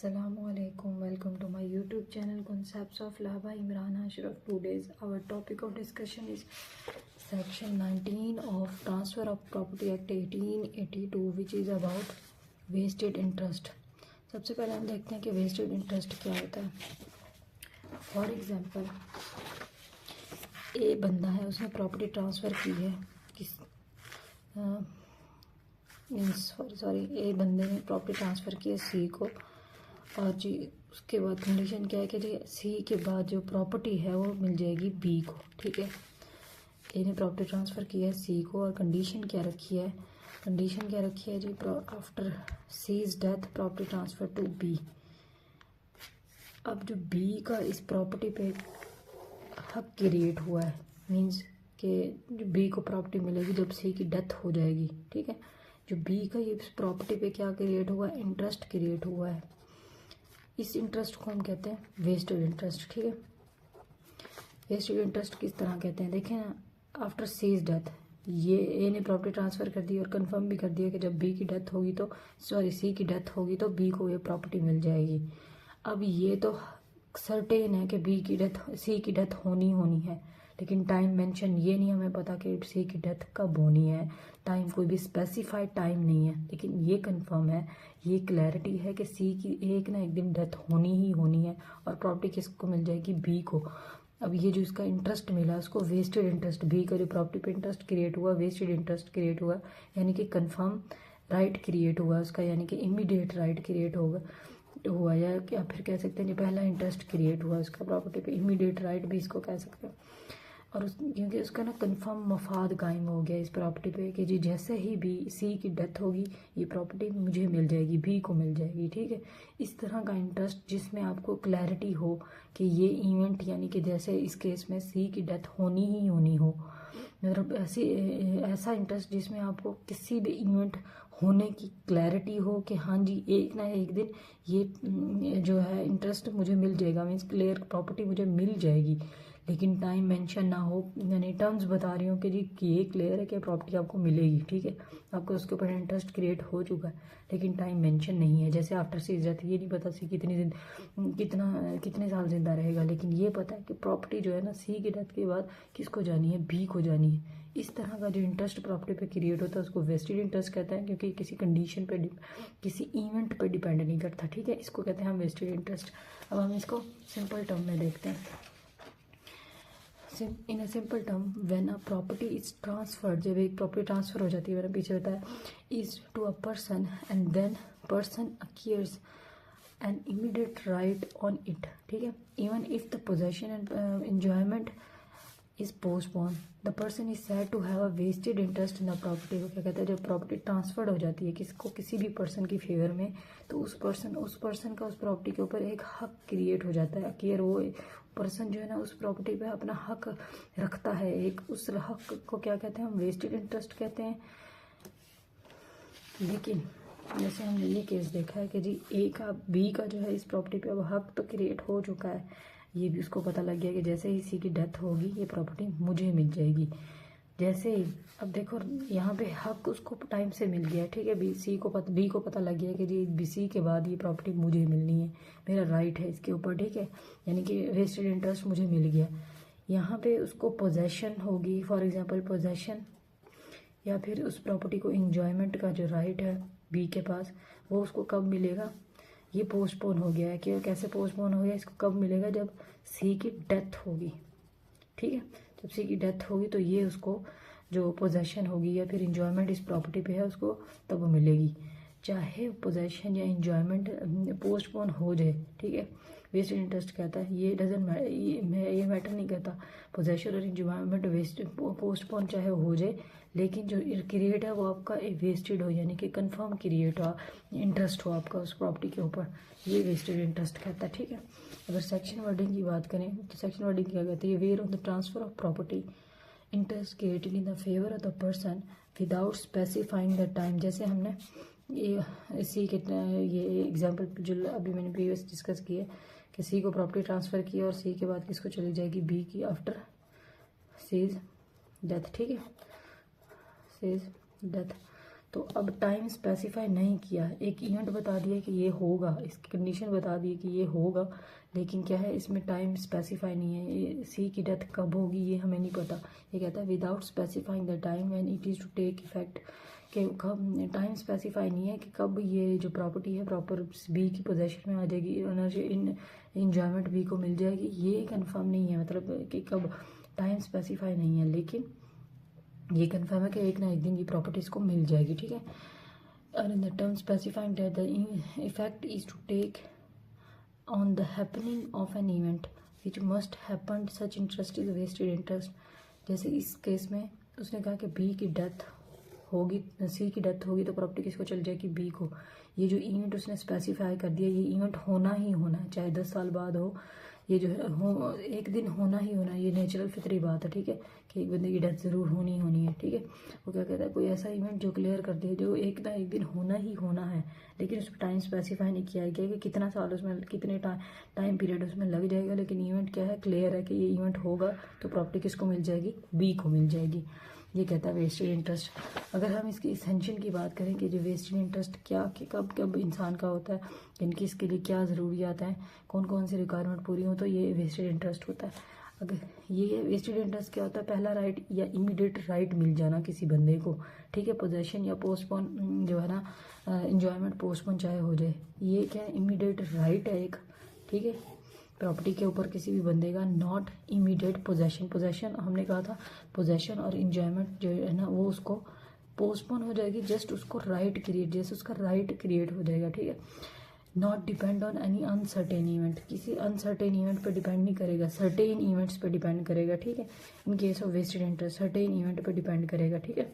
Assalamualaikum. Welcome to my YouTube channel Concepts of Laba Imran Ashraf. Today's our topic of discussion is section 19 of Transfer of Property Act 1882 which is about vested interest. सबसे पहले हम देखते हैं कि vested interest क्या होता है. For example ए बंदा है, उसने प्रॉपर्टी ट्रांसफ़र की है ए बंदे ने प्रॉपर्टी ट्रांसफ़र की है सी को, और जी उसके बाद कंडीशन क्या है कि जी सी के बाद जो प्रॉपर्टी है वो मिल जाएगी बी को. ठीक है, ए ने प्रॉपर्टी ट्रांसफ़र किया है सी को और कंडीशन क्या रखी है जी after C's death property transfer to B. अब जो बी का इस प्रॉपर्टी पे हक क्रिएट हुआ है, मींस कि जो बी को प्रॉपर्टी मिलेगी जब सी की डेथ हो जाएगी. ठीक है, जो बी का ये प्रॉपर्टी पे क्या क्रिएट हुआ है, इंटरेस्ट क्रिएट हुआ है. इस इंटरेस्ट को हम कहते हैं वेस्टेड इंटरेस्ट. ठीक है, वेस्टेड इंटरेस्ट किस तरह कहते हैं, देखें ना. आफ्टर सीज डेथ ये ए ने प्रॉपर्टी ट्रांसफ़र कर दी और कंफर्म भी कर दिया कि जब बी की डेथ होगी तो सी की डेथ होगी तो बी को ये प्रॉपर्टी मिल जाएगी. अब ये तो सर्टेन है कि सी की डेथ होनी है, लेकिन टाइम मेंशन ये नहीं हमें पता कि सी की डेथ कब होनी है. टाइम कोई भी स्पेसिफाइड टाइम नहीं है, लेकिन ये कंफर्म है, ये क्लैरिटी है कि सी की एक ना एक दिन डेथ होनी है और प्रॉपर्टी किसको मिल जाएगी, बी को. अब ये जो इसका इंटरेस्ट मिला उसको वेस्टेड इंटरेस्ट, बी का जो प्रॉपर्टी पे इंटरेस्ट क्रिएट हुआ वेस्टेड इंटरेस्ट क्रिएट हुआ, यानी कि कंफर्म राइट क्रिएट हुआ उसका, यानी कि इमीडिएट राइट क्रिएट हुआ या फिर कह सकते हैं पहला इंटरेस्ट क्रिएट हुआ उसका प्रॉपर्टी पे, इमीडिएट राइट भी इसको कह सकते हैं. और क्योंकि उसका ना कंफर्म मफाद कायम हो गया इस प्रॉपर्टी पे कि जी जैसे ही बी सी की डेथ होगी ये प्रॉपर्टी मुझे मिल जाएगी, बी को मिल जाएगी. ठीक है, इस तरह का इंटरेस्ट जिसमें आपको क्लैरिटी हो कि ये इवेंट, यानी कि जैसे इस केस में सी की डेथ होनी हो, मतलब ऐसा इंटरेस्ट जिसमें आपको किसी भी इवेंट होने की क्लैरिटी हो कि हाँ जी एक ना एक दिन ये जो है इंटरेस्ट मुझे मिल जाएगा, मीन्स क्लियर प्रॉपर्टी मुझे मिल जाएगी, लेकिन टाइम मेंशन ना हो. यानी टर्म्स बता रही हूँ कि जी ये क्लियर है कि प्रॉपर्टी आपको मिलेगी. ठीक है, आपको उसके ऊपर इंटरेस्ट क्रिएट हो चुका है, लेकिन टाइम मेंशन नहीं है. जैसे आफ्टर सीज डेथ ये नहीं पता सी कितने साल जिंदा रहेगा, लेकिन ये पता है कि प्रॉपर्टी जो है ना सी की डेथ के बाद किसको जानी है, बी को जानी है. इस तरह का जो इंटरेस्ट प्रॉपर्टी पे क्रिएट होता है उसको वेस्टेड इंटरेस्ट कहते हैं, क्योंकि किसी कंडीशन पे किसी इवेंट पे डिपेंड नहीं करता. ठीक है, इसको कहते हैं हम वेस्टेड इंटरेस्ट. अब हम इसको सिंपल टर्म में देखते हैं. In a simple term when a property is transferred, जब एक प्रॉपर्टी ट्रांसफर हो जाती है, मैंने पीछे बताया, is to a person and then person acquires an immediate right on it. ठीक है, even if the possession and enjoyment is postpone the person is said to have a vested interest in the property. को क्या कहते हैं, जब property transferred हो जाती है किसी भी पर्सन की फेवर में, तो उस पर्सन का उस प्रॉपर्टी के ऊपर एक हक क्रिएट हो जाता है कि वो पर्सन जो है ना उस प्रॉपर्टी पे अपना हक रखता है. एक उस हक को क्या कहते हैं, हम वेस्टेड इंटरेस्ट कहते हैं. लेकिन जैसे हमने ये केस देखा है कि जी ए का बी का जो है इस प्रॉपर्टी पे अब हक तो क्रिएट हो चुका है, ये भी उसको पता लग गया कि जैसे ही सी की डेथ होगी ये प्रॉपर्टी मुझे मिल जाएगी. जैसे ही अब देखो यहाँ पे हक उसको टाइम से मिल गया. ठीक है, बी को पता लग गया कि जी बी सी के बाद ये प्रॉपर्टी मुझे मिलनी है, मेरा राइट है इसके ऊपर. ठीक है, यानी कि वेस्टेड इंटरेस्ट मुझे मिल गया. यहाँ पे उसको पोजेशन होगी, फॉर एग्जांपल पोजेशन, या फिर उस प्रॉपर्टी को इंजॉयमेंट का जो राइट है बी के पास, वो उसको कब मिलेगा, ये पोस्टपोन हो गया है. कि कैसे पोस्टपोन हो गया, इसको कब मिलेगा, जब सी की डेथ होगी. ठीक है, जब सी की डेथ होगी तो ये उसको जो पोजेशन होगी या फिर इंजॉयमेंट इस प्रॉपर्टी पे है उसको तब मिलेगी, चाहे पोजेशन या इंजॉयमेंट पोस्टपोन हो जाए. ठीक है, वेस्टेड इंटरेस्ट कहता है ये ये मैटर नहीं करता, पोजेशन और इंजॉयमेंट पोस्टपोन चाहे हो जाए, लेकिन जो क्रिएट है वो आपका वेस्टेड हो, यानी कि कंफर्म क्रिएट हो, इंटरेस्ट हो आपका उस प्रॉपर्टी के ऊपर, ये वेस्टेड इंटरेस्ट कहता है. ठीक है, अगर सेक्शन वर्डिंग की बात करें तो सेक्शन वर्डिंग क्या कहती है, where on the transfer of property interest created in the favour of the person without specifying the time. जैसे हमने ये एग्जाम्पल जो अभी मैंने प्रीवियस डिस्कस किया कि सी को प्रॉपर्टी ट्रांसफ़र किया और सी के बाद किसको चली जाएगी, बी की आफ्टर सीज डेथ. ठीक है, सीज डेथ. तो अब टाइम स्पेसिफाई नहीं किया, एक इवेंट बता दिया कि ये होगा, इसकी कंडीशन बता दी कि ये होगा, लेकिन क्या है इसमें टाइम स्पेसिफाई नहीं है, ये सी की डेथ कब होगी ये हमें नहीं पता। ये कहता है without specifying the time when it is to take effect, कि कब टाइम स्पेसिफाई नहीं है कि कब ये जो प्रॉपर्टी है प्रॉपर बी की पोजेशन में आ जाएगी, इंजॉयमेंट बी को मिल जाएगी, ये कंफर्म नहीं है, मतलब कि कब, टाइम स्पेसिफाई नहीं है, लेकिन ये कंफर्म है कि एक ना एक दिन ये प्रॉपर्टीज को मिल जाएगी, ठीक है। और in the term specifying that the effect is to take on the happening of an event which must happen, such interest is vested interest. जैसे इस केस में उसने कहा कि बी की डेथ होगी, सी की डेथ होगी तो प्रॉपर्टी किसको चल जाएगी, बी को। ये जो इवेंट उसने स्पेसिफाई कर दिया, ये इवेंट होना ही होना है, चाहे 10 साल बाद हो, ये जो है हो एक दिन होना ही होना है, ये नेचुरल फितरी बात है, ठीक है, कि एक बंदे की डेथ ज़रूर होनी होनी है, ठीक है। वो क्या कहता है, कोई ऐसा इवेंट जो क्लियर कर दे जो एक ना एक दिन होना ही होना है, लेकिन उस पर टाइम स्पेसिफाई नहीं किया गया कि कितना साल उसमें, कितने टाइम पीरियड उसमें लग जाएगा, लेकिन इवेंट क्या है, क्लियर है कि ये इवेंट होगा तो प्रॉपर्टी किसको मिल जाएगी, बी को मिल जाएगी। ये कहता है वेस्टेड इंटरेस्ट। अगर हम इसकी एसेंशन की बात करें कि जो वेस्टेड इंटरेस्ट क्या, कि कब कब इंसान का होता है, इनकी इसके लिए क्या ज़रूरियात हैं, कौन कौन सी रिक्वायरमेंट पूरी हो, तो ये वेस्टेड इंटरेस्ट होता है। अगर ये वेस्टेड इंटरेस्ट क्या होता है, पहला राइट या इमीडिएट राइट मिल जाना किसी बंदे को, ठीक है, पोजेशन या पोस्टपोन जो है ना, इंजॉयमेंट पोस्टपोन चाहे हो जाए, ये क्या है, इमीडिएट राइट है एक, ठीक है, प्रॉपर्टी के ऊपर किसी भी बंदे का, नॉट इमीडिएट पोजेशन। पोजेशन हमने कहा था, पोजेशन और इंजॉयमेंट जो है ना वो उसको पोस्टपोन हो जाएगी, जस्ट उसको राइट क्रिएट, जैसे उसका राइट क्रिएट हो जाएगा, ठीक है। Not depend on any uncertain event, किसी अनसर्टेन इवेंट पर डिपेंड नहीं करेगा, सर्टेन इवेंट्स पर डिपेंड करेगा, ठीक है। In case of vested interest certain event पर डिपेंड करेगा, ठीक है।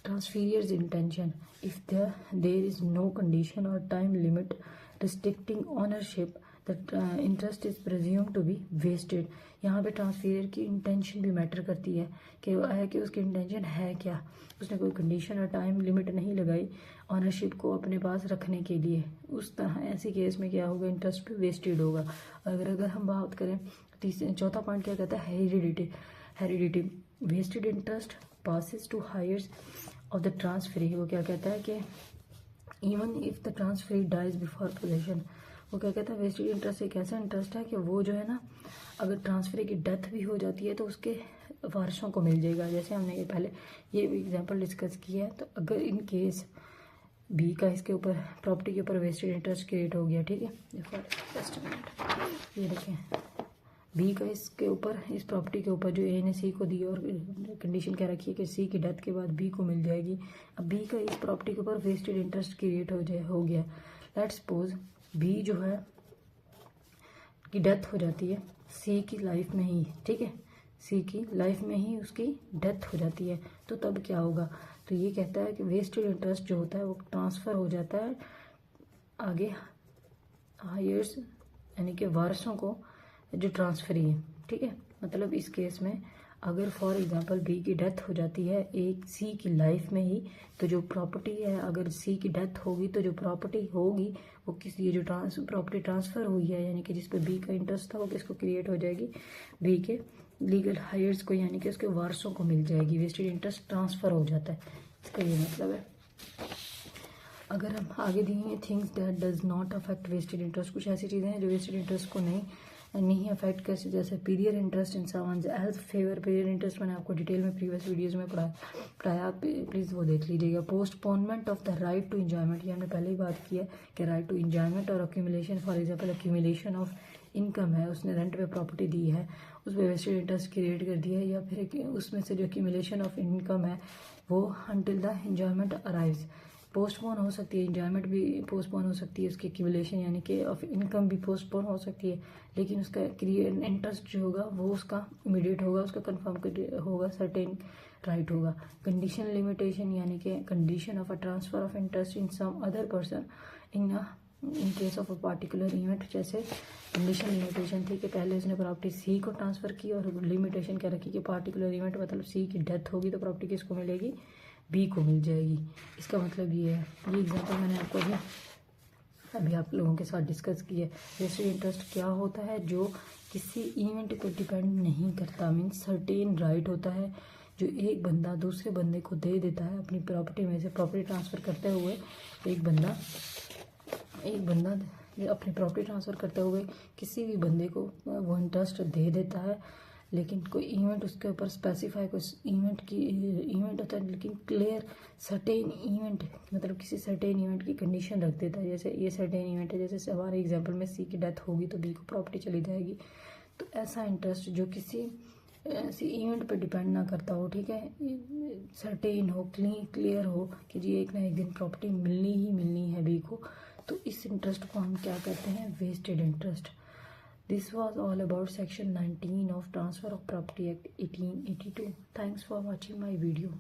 Transferor's intention, if there is no condition और time limit restricting ownership, the interest is presume to be vested. यहाँ पे ट्रांसफेयर की इंटेंशन भी मैटर करती है कि उसकी इंटेंशन है क्या, उसने कोई कंडीशन और टाइम लिमिट नहीं लगाई ऑनरशिप को अपने पास रखने के लिए, उस तरह ऐसी केस में क्या होगा, इंटरेस्ट भी वेस्टेड होगा। अगर हम बात करें चौथा पॉइंट क्या कहता है, heredity vested interest passes to heirs of the transferee. वो क्या कहता है कि even if the transferee dies before possession, वो क्या कहता है, वेस्टेड इंटरेस्ट एक ऐसा इंटरेस्ट है कि वो जो है ना, अगर ट्रांसफर की डेथ भी हो जाती है तो उसके वारसों को मिल जाएगा। जैसे हमने ये पहले ये एग्जांपल डिस्कस किया है, तो अगर इन केस बी का इसके ऊपर प्रॉपर्टी के ऊपर वेस्टेड इंटरेस्ट क्रिएट हो गया, ठीक है, जस्ट मिनट, ये देखें, बी का इसके ऊपर, इस प्रॉपर्टी के ऊपर जो ए ने सी को दी और कंडीशन क्या रखी है कि सी की डेथ के बाद बी को मिल जाएगी। अब बी का इस प्रॉपर्टी के ऊपर वेस्टेड इंटरेस्ट क्रिएट हो गया। लेट्स सपोज बी जो है की डेथ हो जाती है सी की लाइफ में ही, ठीक है, सी की लाइफ में ही उसकी डेथ हो जाती है, तो तब क्या होगा, तो ये कहता है कि वेस्टेड इंटरेस्ट जो होता है वो ट्रांसफ़र हो जाता है आगे हायर्स, यानी कि वारसों को जो ट्रांसफरी है, ठीक है। मतलब इस केस में अगर फॉर एग्जांपल बी की डेथ हो जाती है एक सी की लाइफ में ही, तो जो प्रॉपर्टी है, अगर सी की डेथ होगी तो जो प्रॉपर्टी होगी वो किस, ये जो प्रॉपर्टी ट्रांसफ़र हुई है यानी कि जिस पे बी का इंटरेस्ट था वो किसको क्रिएट हो जाएगी, बी के लीगल हायर्स को, यानी कि उसके वारसों को मिल जाएगी। वेस्टेड इंटरेस्ट ट्रांसफ़र हो जाता है, इसका ये मतलब है। अगर हम आगे दिए things that does not affect vested interest, कुछ ऐसी चीज़ें हैं जो वेस्टेड इंटरेस्ट को नहीं अफेक्ट कर, जैसे period interest in someone's else favour. Period interest मैंने आपको डिटेल में प्रीवियस वीडियोस में पढ़ाया, आप प्लीज़ वो देख लीजिएगा। Postponement of the right to enjoyment, ये हमने पहले ही बात की है कि राइट टू इंजॉयमेंट और accumulation, for example accumulation of income है, उसने रेंट पे प्रॉपर्टी दी है, उस पर वेस्टेड इंटरेस्ट क्रिएट कर दिया है, या फिर उसमें से जो अक्यूमुलेशन ऑफ इनकम है वो until the enjoyment arrives, postpone हो सकती है, इंजॉयमेंट भी पोस्टपोन हो सकती है, उसकी एक्यूमुलेशन यानी कि ऑफ इनकम भी पोस्टपोन हो सकती है, लेकिन उसका इंटरेस्ट जो होगा वो उसका इमीडिएट होगा, उसका कंफर्म होगा, सर्टेन राइट होगा। कंडीशन लिमिटेशन यानी कि condition of a transfer of interest in some other person in case of a particular event, जैसे कंडीशन लिमिटेशन थी कि पहले उसने प्रॉपर्टी सी को ट्रांसफ़र की और लिमिटेशन क्या रखी कि पार्टिकुलर इवेंट मतलब सी की डेथ होगी तो प्रॉपर्टी किसको मिलेगी, बी को मिल जाएगी। इसका मतलब ये है, ये एग्जांपल मैंने आपको अभी आप लोगों के साथ डिस्कस किया है। वेस्टेड इंटरेस्ट क्या होता है, जो किसी इवेंट पर डिपेंड नहीं करता, मीन्स सर्टेन राइट होता है, जो एक बंदा दूसरे बंदे को दे देता है अपनी प्रॉपर्टी में से, प्रॉपर्टी ट्रांसफ़र करते हुए एक बंदा अपनी प्रॉपर्टी ट्रांसफ़र करते हुए किसी भी बंदे को वो इंटरेस्ट दे देता है, लेकिन कोई इवेंट उसके ऊपर स्पेसिफाई, कोई इवेंट होता है लेकिन क्लियर सर्टेन इवेंट, मतलब किसी सर्टेन इवेंट की कंडीशन रख देता है। जैसे ये सर्टेन इवेंट है, जैसे हमारे एग्जांपल में सी की डेथ होगी तो बी को प्रॉपर्टी चली जाएगी। तो ऐसा इंटरेस्ट जो किसी ऐसी इवेंट पे डिपेंड ना करता हो, ठीक है, सर्टेन हो, क्लियर हो कि जी एक ना एक दिन प्रॉपर्टी मिलनी ही मिलनी है बी को, तो इस इंटरेस्ट को हम क्या कहते हैं, vested interest. This was all about section 19 of Transfer of Property Act 1882. Thanks for watching my video.